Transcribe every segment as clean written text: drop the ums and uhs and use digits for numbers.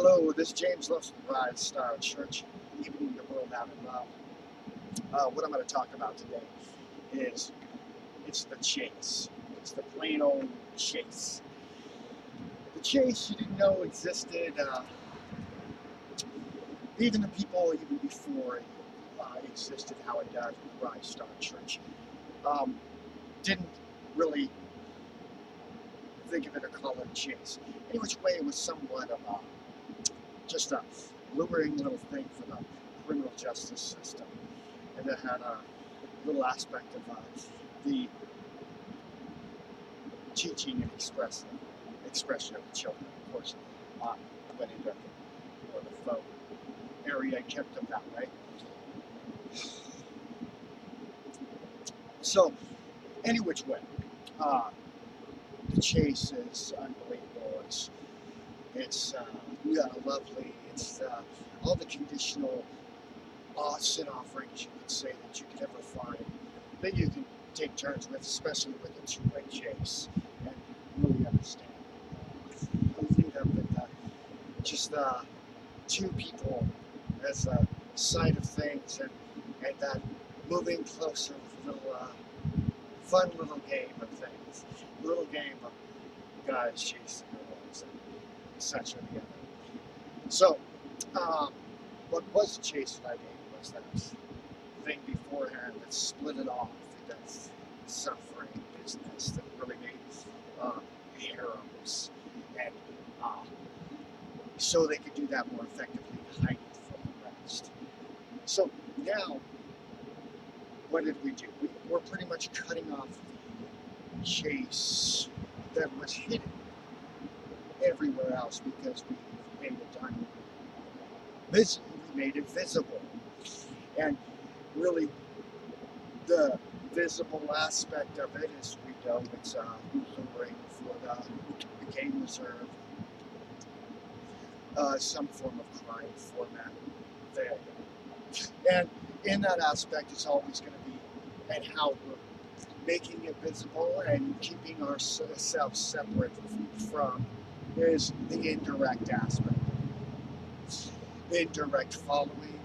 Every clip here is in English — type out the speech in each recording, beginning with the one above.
Hello, this is James Lewis with Rise Star Church, evening the world out in love. What I'm going to talk about today is it's the chase. It's the plain old chase. The chase you didn't know existed. Even the people even before it existed, how it does with Rise Star Church, didn't really think of it or call it a chase. Any which way, it was somewhat of just a luring little thing for the criminal justice system, and it had a little aspect of the teaching and expression of the children. Of course, went into the folk area and kept them that way. So, any which way, the chase is unbelievable. It's lovely. It's all the conditional sin offerings you could say that you could ever find that you can take turns with, especially with a two-way chase, and really understand. I think of it just two people as a side of things, and that moving closer with a little fun little game of things, a little game of guys chasing girls and such or the other. So, what was the chase that I made was that thing beforehand that split it off. That's suffering business that really made harems, and so they could do that more effectively, hide it from the rest. So now, what did we do? We're pretty much cutting off the chase that was hidden everywhere else because we made it visible, and really the visible aspect of it is we know it's luring for the game reserve, some form of crime format there, and in that aspect it's always going to be, and how we're making it visible and keeping ourselves separate from is the indirect aspect. Indirect following,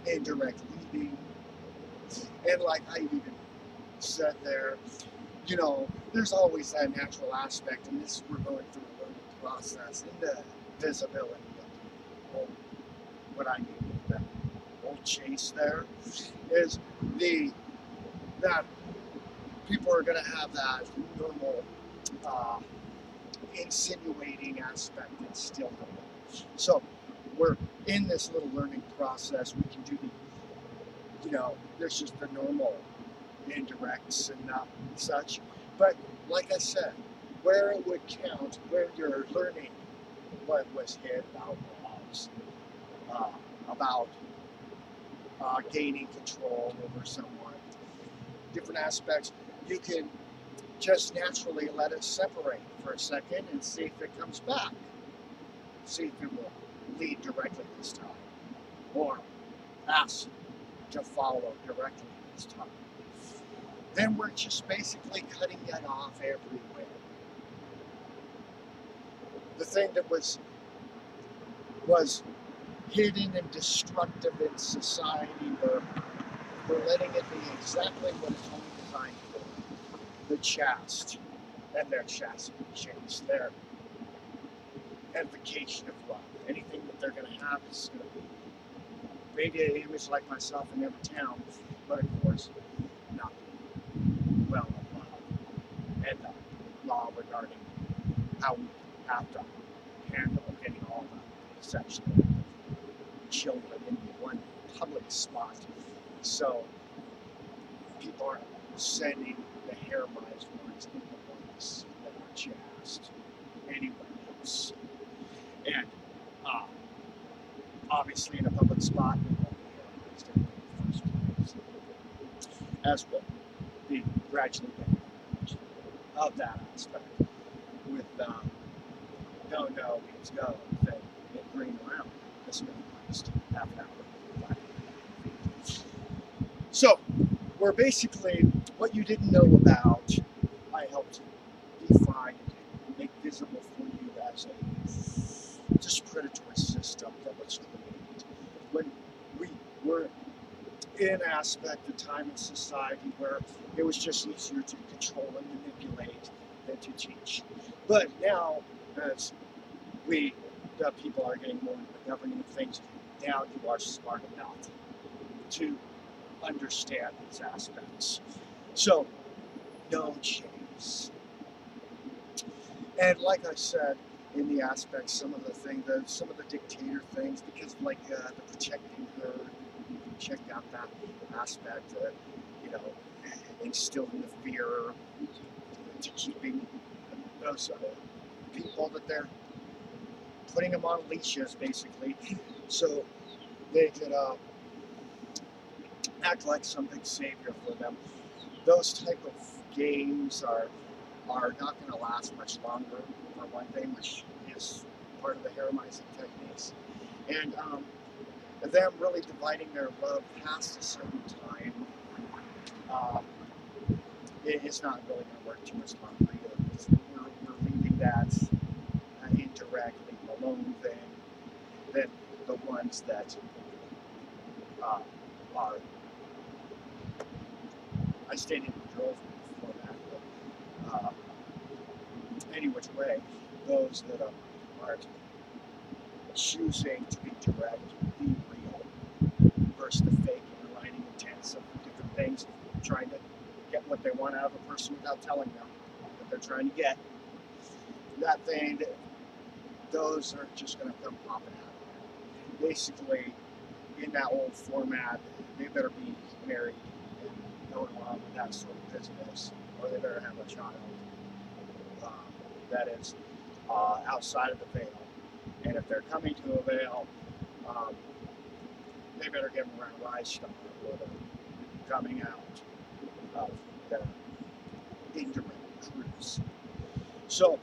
indirect leading, and like I even said there, there's always that natural aspect, and this we're going through a learning process in the visibility of what I mean with that old chase there is that people are going to have that normal insinuating aspect instilled in them. So we're in this little learning process. We can do there's just the normal indirects and such. But like I said, where it would count, where you're learning what was hid about laws, about gaining control over someone, different aspects, you can just naturally let it separate for a second and see if it comes back. See if it will lead directly this time, or ask to follow directly this time. Then we're just basically cutting that off everywhere. The thing that was hidden and destructive in society, we're letting it be exactly what it's only designed for. The chaste and their chastity chase, their edification of love. Anything that they're going to have is going to be radiate image like myself in every town, but of course, not well allowed. And the law regarding how we have to handle getting all the sexual children in one public spot. So people are sending the haremized ones in the ones that are chaste anywhere else. And obviously in a public spot, we won't be haremized in the first place. As will be gradually getting of that aspect with no means go thing in green around this minimized half an hour. So we're basically what you didn't know about, I helped define and make visible for you as a this predatory system that was created. When we were in an aspect of time in society where it was just easier to control and manipulate than to teach. But now, as the people are getting more into the governing of things, now you are smart enough to understand these aspects. So, no chase. And like I said, in the aspects, some of the things, some of the dictator things, because like the protecting her, you can check out that aspect, you know, instilling the fear to keeping those people that they're putting them on leashes, basically, so they could act like some big savior for them. Those type of games are not going to last much longer, for one thing, which is part of the haremizing techniques. And them really dividing their love past a certain time, it's not really going to work too much longer. We're leaving that indirectly alone than the ones that are, I stated in the girls before that, but any which way, those that are choosing to be direct, be real, versus the fake and aligning intents of different things, trying to get what they want out of a person without telling them what they're trying to get. That thing, those are just going to come popping out. Basically, in that old format, they better be married and going along with that sort of business, or they better have a child that is outside of the veil. And if they're coming to a veil, they better give them a rise star, or they're coming out of their indirect cruise. So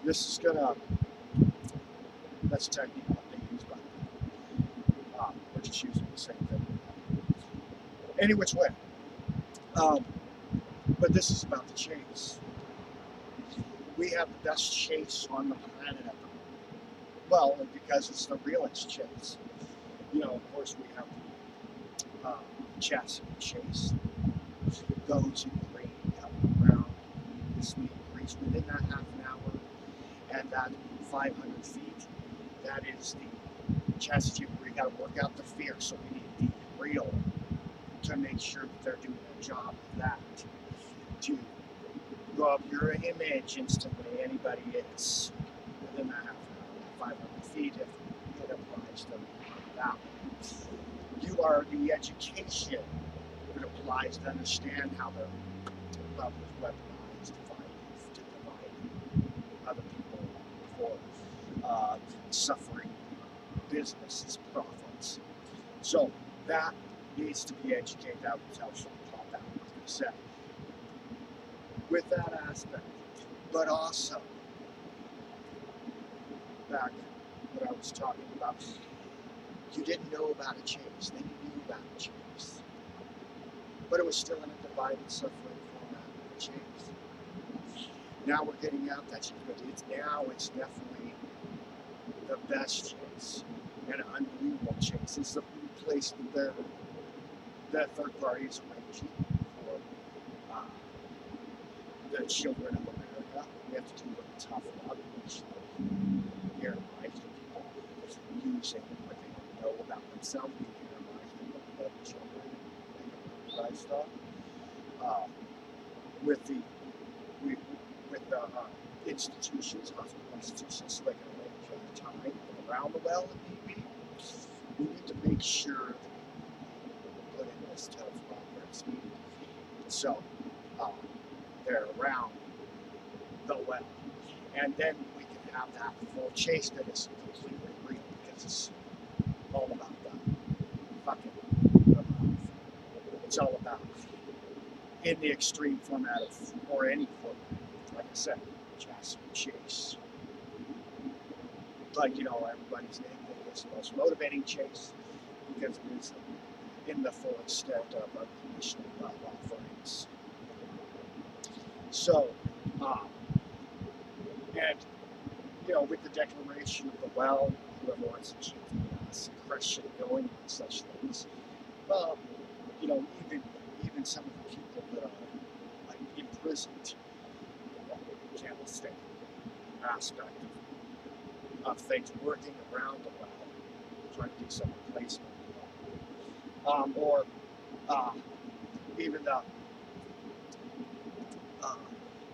this is gonna, that's a technique that they use, by the way. We're just using the same thing. Any which way. But this is about the chase. We have the best chase on the planet at the moment. Well, because it's the realest chase. You know, of course, we have the chassis chase. Goes in green, coming around the speed increase within that half an hour, and that 500 feet. That is the chassis where you got to work out the fear. So we need the real to make sure that they're doing a job of that. To grow up your image instantly. Anybody is within that half an hour, 500 feet, if it applies to that. You are the education that applies to understand how their love is weaponized to divide other people for suffering businesses, profits. So that needs to be educated. That would help pop out, like I said. With that aspect, but also back what I was talking about, you didn't know about a chase, then you knew about a chase, but it was still in a divided, suffering format of a chase. Now we're getting out that chase, but it's definitely the best chase, and an unbelievable chase. It's the place that third parties arranging for the children of America. We have to do a tough love, which paralyzed people using what they don't know about themselves, being paralyzed and looking at the children and paralyzed stuff. With the institutions, hospital institutions, so they can arrange time around the well if need be. We need to make sure that we put in this tough love where it's needed. So they're around the well. And then we can have that full chase that is completely real, because it's all about the fucking love. It's all about, in the extreme format of, or any format, like I said, chase, chase. But, you know, everybody's name is the most motivating chase, because it is in the full extent of unconditional love offerings. So, and with the declaration of the well, whoever wants to keep the suppression going and such things, well, even some of the people that are like imprisoned, can't stand aspect of things working around the well, trying to do some replacement, or uh, even uh,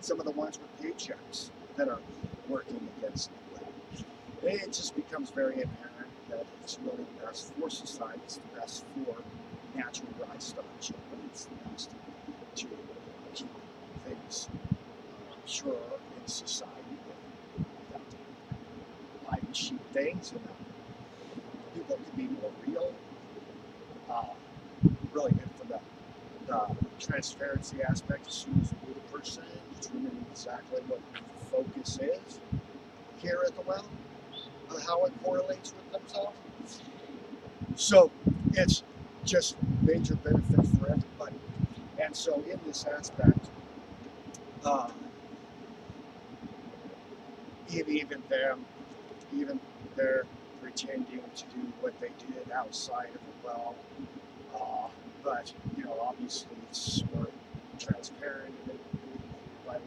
some of the ones with paychecks that are working against the well. It just becomes very apparent that it's really best for society, it's the best for natural rise star children, it's the best to keep things pure in society without hide cheap things, and people can be more real. Uh, Really good for the transparency aspect as soon as you meet a person, determine exactly what the focus is here at the well, how it correlates with themselves. So it's just major benefit for everybody. And so in this aspect, uh, even them, even they're pretending to do what they did outside of the well. Uh, but obviously it's more transparent and by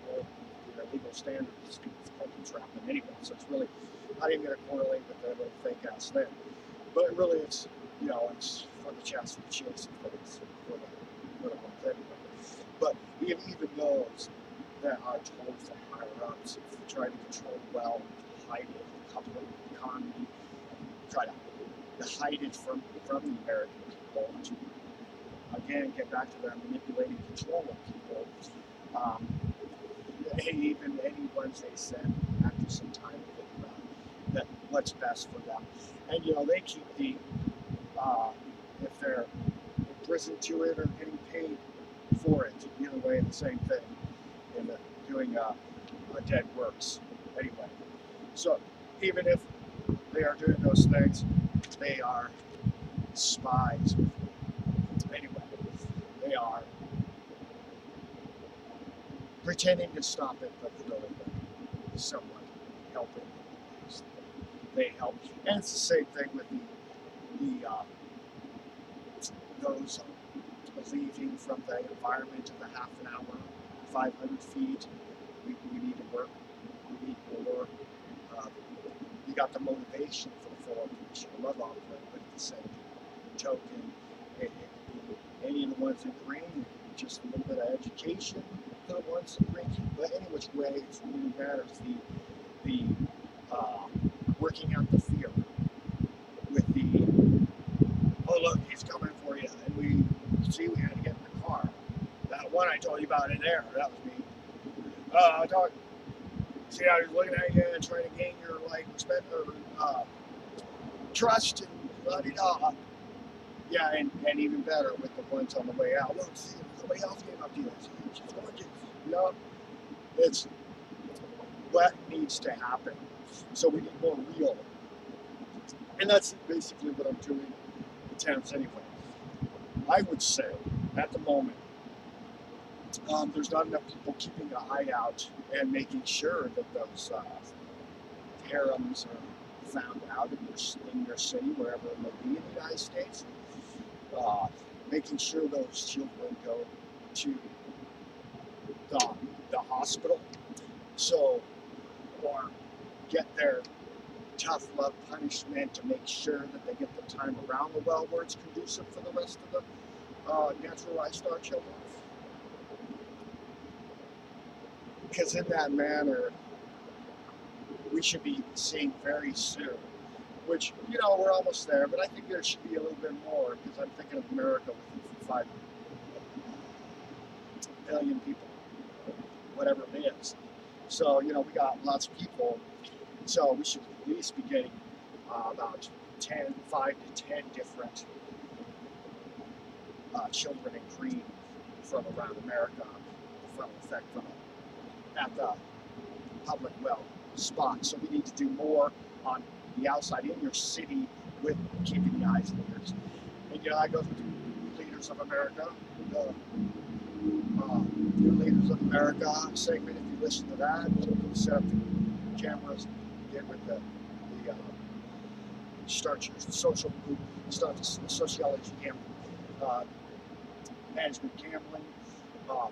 their legal standards, it's called entrapment anyway. So it's really not even going to correlate with their little fake ass thing. But really, it's for the chest of the chase and things for the little ones anyway. But even those that are told from higher ups, if you try to control well, hide it, couple of the economy, try to hide it from the American people to again get back to that manipulating control of people. Um, Even any ones they send after some time figure out that what's best for them, and they keep the if they're imprisoned to it or getting paid for it, either way the same thing in doing dead works anyway. So even if they are doing those things, they are spies anyway. They are pretending to stop it, but really somewhat helping. They help, and it's the same thing with the those leaving from the environment in a half an hour, 500 feet. We need to work. We need more. Uh, you got the motivation for the full operation love offering, but at the same token, it any of the ones in green, just a little bit of education to the ones in green. But any which way, it really matters. The uh, working out the fear with the look, he's coming for you, and we had to get in the car. That one I told you about in there, that was me. I thought, see, I was looking at you and trying to gain your respect or trust and blah blah. Yeah, and even better with the ones on the way out. Look, see, somebody else came up to you. She's going to, it's what needs to happen. So we need more real, and that's basically what I'm doing. Attempts anyway. I would say at the moment there's not enough people keeping an eye out and making sure that those harems are found out in your city, wherever it may be in the United States. Making sure those children go to the hospital, so or get their tough love punishment to make sure that they get the time around the well where it's conducive for the rest of the natural rise star children. Because in that manner, we should be seeing very soon, which, we're almost there, but I think there should be a little bit more, because I'm thinking of America with 5 billion people, whatever it is. So, we got lots of people, so we should at least be getting about 5 to 10 different children in green from around America, from effect from at the public well spot. So we need to do more on the outside in your city with keeping the eyes and ears. And I go through the Leaders of America, the Leaders of America segment. If you listen to that, set up the cameras, get with the start your social group, start the sociology gambling, uh, management gambling, um,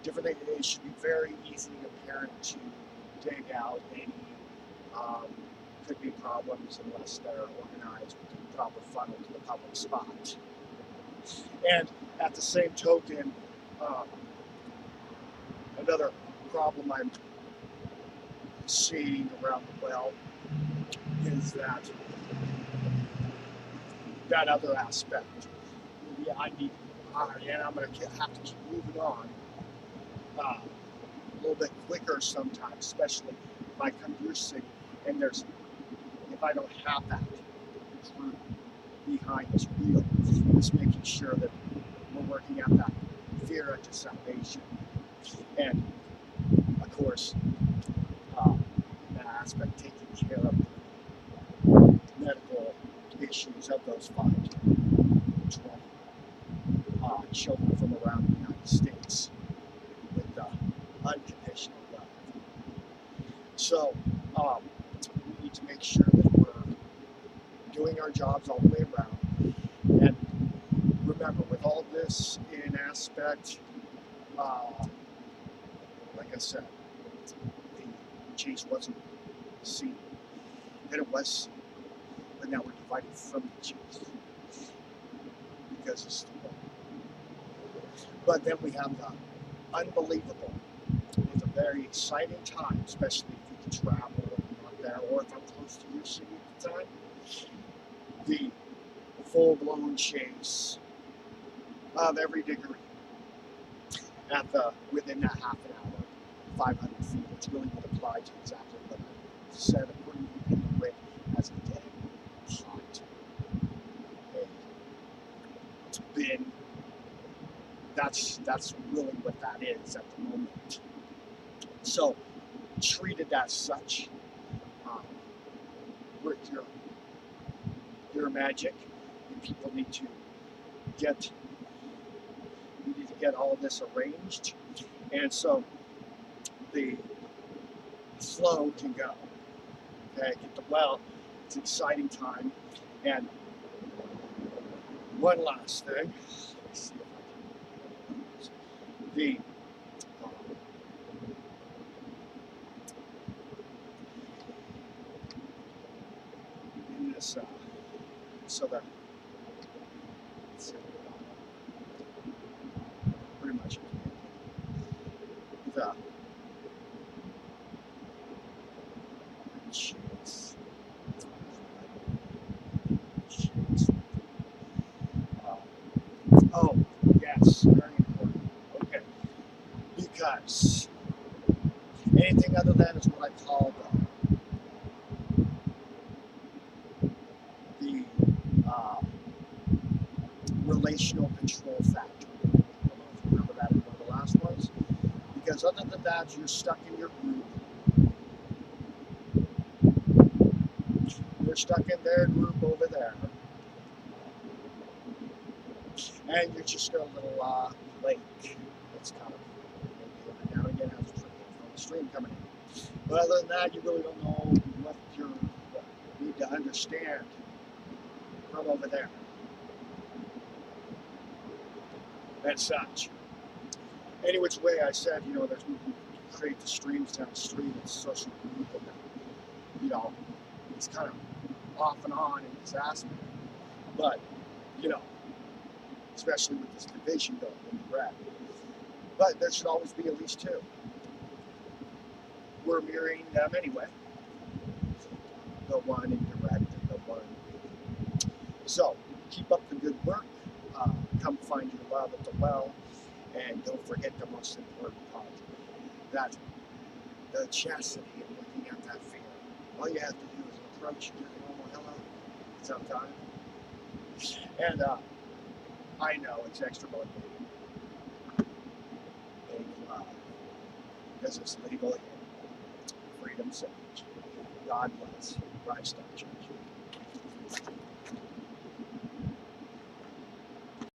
different things. It should be very easy apparent to dig out any um, could be problems unless they're organized with the proper funnel to the public spot. And at the same token, um, another problem I'm seeing around the well is that other aspect. Yeah, and I'm going to have to keep moving on a little bit quicker sometimes, especially if I come to your city and if I don't have that crew behind this wheel, just making sure that we're working at that fear unto salvation. And of course, that aspect, taking care of the medical issues of those 5 to 20 children from around the United States with unconditional love. So we need to make sure that we're doing our jobs all the way around. And remember, with all this in aspect, like I said, the chase wasn't seen. Then it was seen. But now we're divided from the chase because it's the one. But then we have the unbelievable. It's a very exciting time, especially if you can travel and you're not there, or if I'm close to your city at the time. The full-blown chase of every degree within that half an hour, 500 feet, which really would apply to exactly what I said according to the rate as a dead hot. It's been that's really what that is at the moment. So treated as such, um, with your magic, and people need to get all of this arranged, and so the flow can go. Okay, get the well. It's an exciting time, and one last thing. Let me see if I can. The in this so that pretty much the chance. Oh, yes, very important. Okay, because anything other than is what I call the relational control factor. I don't know if you remember that in one of the last ones. Because other than that, you're stuck in your group. You're stuck in their group over there. And you're just got a little lake. It's kind of maybe every now and again has a trickle from the stream coming in. But other than that, you really don't know what you need to understand from over there. And such. Any which way, I said, there's people who create the streams downstream. It's social group, and it's kind of off and on in this aspect. But, especially with this division going in the red. But there should always be at least 2. We're mirroring them anyway. The one indirect and the one. So, keep up the good work. Come find your love at the well. And don't forget the most important part. That the chastity of looking at that fear. All you have to do is approach and do the normal hello sometimes. And I know it's extra motivating. Big love. Because it's legal here. Freedom Sage. God bless. Christ our church.